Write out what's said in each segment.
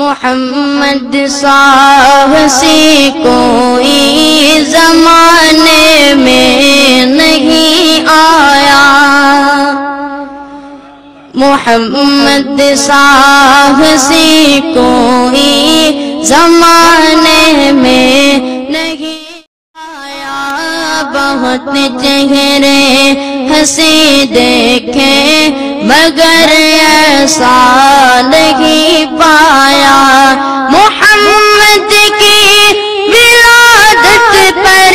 محمد سا حسین کوئی زمانے میں نہیں آیا، محمد سا حسین کوئی زمانے میں نہیں آیا، بہت چہرے ہنسی دیکھے مگر ایسا نہیں پایا، محمد کی ولادت پر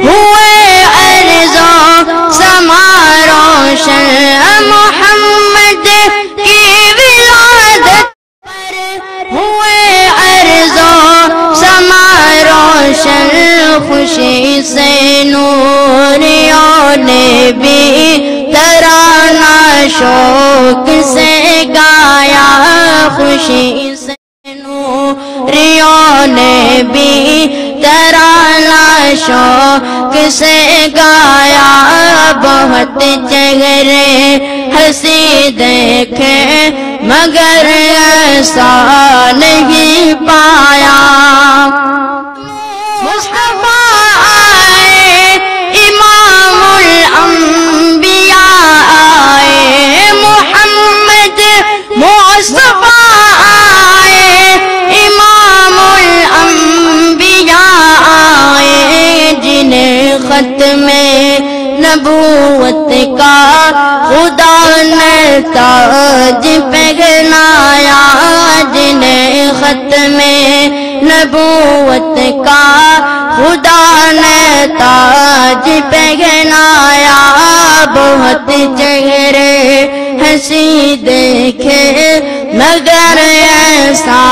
ہوئے ارض و سما روشن، محمد کی ولادت پر ہوئے ارض و سما روشن، خوشی سے نوریوں نے بھی ترانہ شوق سے گایا، خوشی سے نوریوں نے بھی ترانہ شوق سے گایا، بہت چہرے ہنسی دیکھے مگر ایسا نہیں پایا، ختم نبوت کا خدا نے تاج پہنایا، جنہیں ختم نبوت کا خدا نے تاج پہنایا، بہت چہرے ہنسی دیکھے مگر ایسا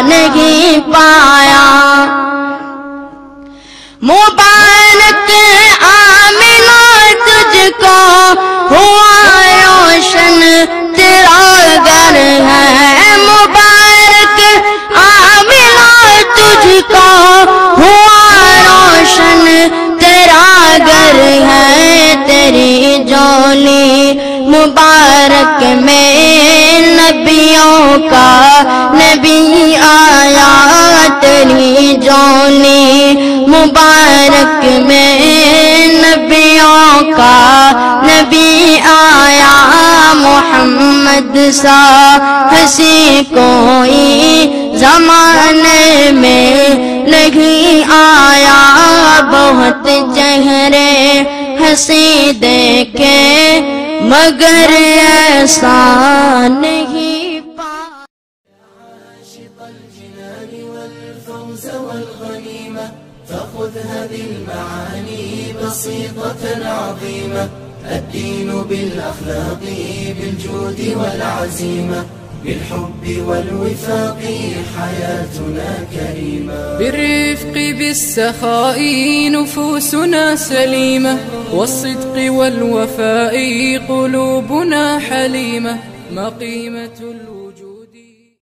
نہیں پایا، مبارک آمنہ تجھ کو ہوا روشن تیرا گھر ہے، مبارک آمنہ تجھ کو ہوا روشن تیرا گھر ہے، تیری جولی مبارک میں نبیوں کا نبی آیا، تیری جولی مبارک میں نبیوں کا نبی آیا، محمد سا حسین کوئی زمانے میں نہیں آیا، بہت چہرے ہنسی دیکھے مگر ایسا نہیں پایا، عاشق الجنان والفوز والغنيمة فخذ هذه المعاني بسيطة عظيمة، الدين بالأخلاق بالجود والعزيمة، بالحب والوفاق حياتنا كريمة، بالرفق بالسخاء نفوسنا سليمة، والصدق والوفاء قلوبنا حليمة، ما قيمة الوجود